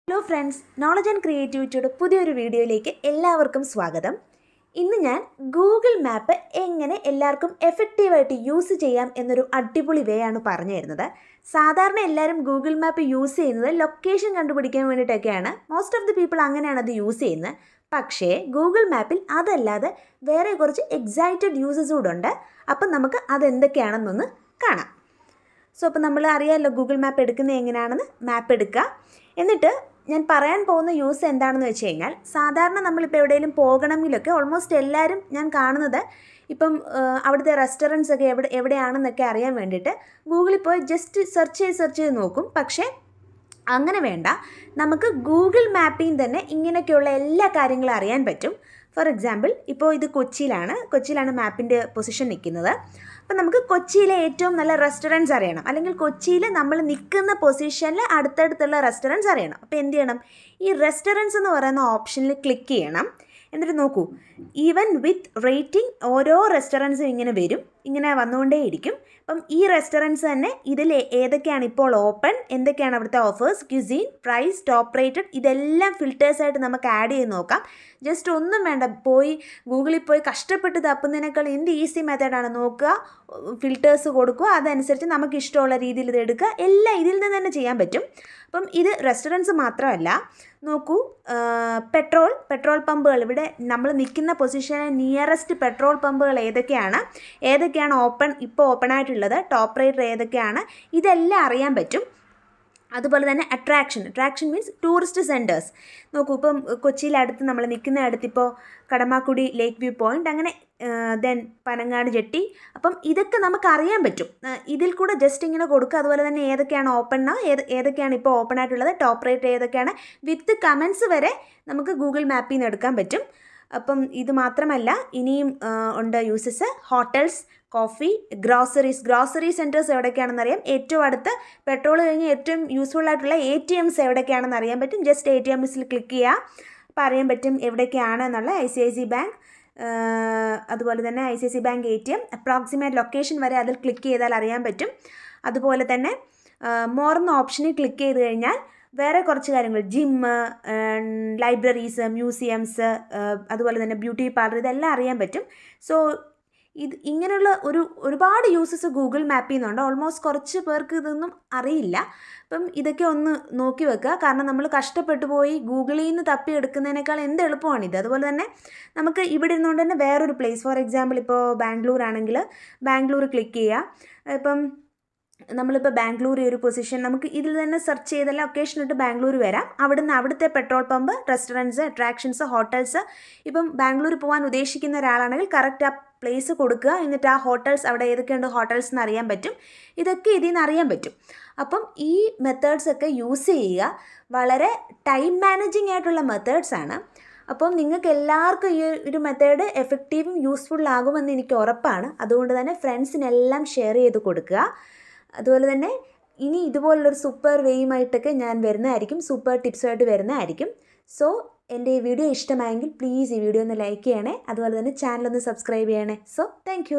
Hello friends, knowledge and ക്രിയേറ്റിവിറ്റിയുടെ പുതിയൊരു വീഡിയോയിലേക്ക് എല്ലാവർക്കും സ്വാഗതം. ഇന്ന് ഞാൻ ഗൂഗിൾ മാപ്പ് എങ്ങനെ എല്ലാവർക്കും എഫക്റ്റീവായിട്ട് യൂസ് ചെയ്യാം എന്നൊരു അടിപൊളി വേ ആണ് പറഞ്ഞു തരുന്നത്. സാധാരണ എല്ലാവരും ഗൂഗിൾ മാപ്പ് യൂസ് ചെയ്യുന്നത് ലൊക്കേഷൻ കണ്ടുപിടിക്കാൻ വേണ്ടിയിട്ടൊക്കെയാണ്. മോസ്റ്റ് ഓഫ് ദി പീപ്പിൾ അങ്ങനെയാണ് അത് യൂസ് ചെയ്യുന്നത്. പക്ഷേ ഗൂഗിൾ മാപ്പിൽ അതല്ലാതെ വേറെ കുറച്ച് എക്സൈറ്റഡ് യൂസസ് കൂടെ ഉണ്ട്. അപ്പം നമുക്ക് അതെന്തൊക്കെയാണെന്നൊന്ന് കാണാം. സോ അപ്പോൾ നമ്മൾ അറിയാമല്ലോ ഗൂഗിൾ മാപ്പ് എടുക്കുന്നത് എങ്ങനെയാണെന്ന്. മാപ്പ് എടുക്കുക, എന്നിട്ട് ഞാൻ പറയാൻ പോകുന്ന യൂസ് എന്താണെന്ന് വെച്ച് കഴിഞ്ഞാൽ, സാധാരണ നമ്മളിപ്പോൾ എവിടെയെങ്കിലും പോകണമെങ്കിലൊക്കെ ഓൾമോസ്റ്റ് എല്ലാവരും ഞാൻ കാണുന്നത് ഇപ്പം അവിടുത്തെ റെസ്റ്റോറൻറ്റ്സ് ഒക്കെ എവിടെയാണെന്നൊക്കെ അറിയാൻ വേണ്ടിയിട്ട് ഗൂഗിളിൽ പോയി ജസ്റ്റ് സെർച്ച് ചെയ്ത് നോക്കും. പക്ഷേ അങ്ങനെ വേണ്ട, നമുക്ക് ഗൂഗിൾ മാപ്പിൽ തന്നെ ഇങ്ങനെയൊക്കെയുള്ള എല്ലാ കാര്യങ്ങളും അറിയാൻ പറ്റും. ഫോർ എക്സാമ്പിൾ, ഇപ്പോൾ ഇത് കൊച്ചിയിലാണ് മാപ്പിൻ്റെ പൊസിഷൻ നിൽക്കുന്നത്. അപ്പം നമുക്ക് കൊച്ചിയിലെ ഏറ്റവും നല്ല റെസ്റ്റോറൻറ്റ്സ് അറിയണം, അല്ലെങ്കിൽ കൊച്ചിയിൽ നമ്മൾ നിൽക്കുന്ന പൊസിഷനിൽ അടുത്തടുത്തുള്ള റെസ്റ്റോറൻറ്റ്സ് അറിയണം. അപ്പോൾ എന്ത് ചെയ്യണം? ഈ റെസ്റ്റോറൻറ്റ്സ് എന്ന് പറയുന്ന ഓപ്ഷനിൽ ക്ലിക്ക് ചെയ്യണം. എന്നിട്ട് നോക്കൂ, ഈവൻ വിത്ത് റേറ്റിംഗ് ഓരോ റെസ്റ്റോറൻറ്റ്സും ഇങ്ങനെ വരും, ഇങ്ങനെ വന്നുകൊണ്ടേയിരിക്കും. അപ്പം ഈ റെസ്റ്റോറൻറ്റ്സ് തന്നെ ഇതിൽ ഏതൊക്കെയാണ് ഇപ്പോൾ ഓപ്പൺ, എന്തൊക്കെയാണ് അവിടുത്തെ offers, cuisine, price, top rated, ഇതെല്ലാം ഫിൽറ്റേഴ്സായിട്ട് നമുക്ക് ആഡ് ചെയ്ത് നോക്കാം. ജസ്റ്റ് ഒന്നും വേണ്ട, ഗൂഗിളിൽ പോയി കഷ്ടപ്പെട്ട് തപ്പുന്നതിനേക്കാൾ എന്ത് ഈസി മെത്തേഡാണ്. നോക്കുക, ഫിൽറ്റേഴ്സ് കൊടുക്കുക, അതനുസരിച്ച് നമുക്ക് ഇഷ്ടമുള്ള രീതിയിൽ ഇത് എടുക്കുക. എല്ലാം ഇതിൽ നിന്ന് തന്നെ ചെയ്യാൻ പറ്റും. അപ്പം ഇത് റെസ്റ്റോറൻറ്റ്സ് മാത്രമല്ല, നോക്കൂ, പെട്രോൾ പമ്പുകൾ, ഇവിടെ നമ്മൾ നിൽക്കുന്ന പൊസിഷന് നിയറസ്റ്റ് പെട്രോൾ പമ്പുകൾ ഏതൊക്കെയാണ് ഇപ്പോൾ ഓപ്പൺ ആയിട്ടുള്ളത്, ടോപ്പ് റേറ്റർ ഏതൊക്കെയാണ്, ഇതെല്ലാം അറിയാൻ പറ്റും. അതുപോലെ തന്നെ അട്രാക്ഷൻ മീൻസ് ടൂറിസ്റ്റ് സെൻറ്റേഴ്സ്. നോക്കൂ, ഇപ്പം കൊച്ചിയിലടുത്ത് നമ്മൾ നിൽക്കുന്ന അടുത്തിപ്പോൾ കടമാക്കുടി ലേക്ക് വ്യൂ പോയിൻ്റ്, അങ്ങനെ ദെൻ പനങ്ങാട് ജെട്ടി. അപ്പം ഇതൊക്കെ നമുക്ക് അറിയാൻ പറ്റും. ഇതിൽ കൂടെ ജസ്റ്റ് ഇങ്ങനെ കൊടുക്കുക. അതുപോലെ തന്നെ ഏതൊക്കെയാണ് ഏതൊക്കെയാണ് ഇപ്പോൾ ഓപ്പൺ ആയിട്ടുള്ളത്, ടോപ്പ് റേറ്റ് ഏതൊക്കെയാണ്, വിത്ത് കമൻസ് വരെ നമുക്ക് ഗൂഗിൾ മാപ്പിൽ നിന്ന് എടുക്കാൻ പറ്റും. അപ്പം ഇത് മാത്രമല്ല, ഇനിയും ഉണ്ട് uses. Hotels, coffee, grocery centres എവിടെയൊക്കെയാണെന്ന് അറിയാം. ഏറ്റവും അടുത്ത് പെട്രോൾ കഴിഞ്ഞ് ഏറ്റവും യൂസ്ഫുൾ ആയിട്ടുള്ള ATMs എവിടെയൊക്കെയാണെന്ന് അറിയാൻ പറ്റും. ജസ്റ്റ് ATMസിൽ ക്ലിക്ക് ചെയ്യുക, അപ്പോൾ അറിയാൻ പറ്റും എവിടെയൊക്കെയാണെന്നുള്ള. ICICI ബാങ്ക്, അതുപോലെ തന്നെ ICICI bank ATM, approximate location വരെ അതിൽ ക്ലിക്ക് ചെയ്താൽ അറിയാൻ പറ്റും. അതുപോലെ തന്നെ മോർ എന്ന ഓപ്ഷനിൽ ക്ലിക്ക് ചെയ്ത് കഴിഞ്ഞാൽ വേറെ കുറച്ച് കാര്യങ്ങൾ, ജിമ്മ്, ലൈബ്രറീസ്, മ്യൂസിയംസ്, അതുപോലെ തന്നെ ബ്യൂട്ടി പാർലർ, ഇതെല്ലാം അറിയാൻ പറ്റും. സോ ഇങ്ങനെയുള്ള ഒരുപാട് യൂസസ് ഗൂഗിൾ മാപ്പിൽ നിന്നുണ്ട്. ഓൾമോസ്റ്റ് കുറച്ച് പേർക്ക് ഇതൊന്നും അറിയില്ല. അപ്പം ഇതൊക്കെ ഒന്ന് നോക്കി വെക്കുക. കാരണം നമ്മൾ കഷ്ടപ്പെട്ടു പോയി ഗൂഗിളിൽ നിന്ന് തപ്പിയെടുക്കുന്നതിനേക്കാൾ എന്ത് എളുപ്പമാണിത്. അതുപോലെ തന്നെ നമുക്ക് ഇവിടെ ഇരുന്നുകൊണ്ട് തന്നെ വേറൊരു പ്ലേസ്, ഫോർ എക്സാമ്പിൾ ഇപ്പോൾ ബാംഗ്ലൂർ ആണെങ്കിൽ ബാംഗ്ലൂർ ക്ലിക്ക് ചെയ്യുക. ഇപ്പം നമ്മളിപ്പോൾ ബാംഗ്ലൂർ ഒരു പൊസിഷൻ, നമുക്ക് ഇതിൽ തന്നെ സെർച്ച് ചെയ്ത ലൊക്കേഷൻ ഇട്ട് ബാംഗ്ലൂർ വരാം. അവിടുത്തെ petrol pump, restaurants, attractions, hotels. ഇപ്പം ബാംഗ്ലൂർ പോകാൻ ഉദ്ദേശിക്കുന്ന ഒരാളാണെങ്കിൽ കറക്റ്റ് ആ പ്ലേസ് കൊടുക്കുക. എന്നിട്ട് ആ ഹോട്ടൽസ്, അവിടെ ഏതൊക്കെയുണ്ട് ഹോട്ടൽസ് എന്ന് അറിയാൻ പറ്റും. ഇതൊക്കെ ഇതിൽ നിന്ന് അറിയാൻ പറ്റും. അപ്പം ഈ മെത്തേഡ്സൊക്കെ യൂസ് ചെയ്യുക. വളരെ ടൈം മാനേജിങ് ആയിട്ടുള്ള മെത്തേഡ്സാണ്. അപ്പം നിങ്ങൾക്ക് എല്ലാവർക്കും ഈ ഒരു മെത്തേഡ് എഫക്റ്റീവും യൂസ്ഫുള്ളാകുമെന്ന് എനിക്ക് ഉറപ്പാണ്. അതുകൊണ്ട് തന്നെ ഫ്രണ്ട്സിനെല്ലാം ഷെയർ ചെയ്ത് കൊടുക്കുക. അതുപോലെ തന്നെ ഇനി ഇതുപോലുള്ളൊരു സൂപ്പർ വേയുമായിട്ടൊക്കെ ഞാൻ വരുന്നതായിരിക്കും, സൂപ്പർ ടിപ്സുമായിട്ട് വരുന്നതായിരിക്കും. സോ എൻ്റെ ഈ വീഡിയോ ഇഷ്ടമായെങ്കിൽ പ്ലീസ് ഈ വീഡിയോ ഒന്ന് ലൈക്ക് ചെയ്യണേ. അതുപോലെ തന്നെ ചാനലൊന്ന് സബ്സ്ക്രൈബ് ചെയ്യണേ. So thank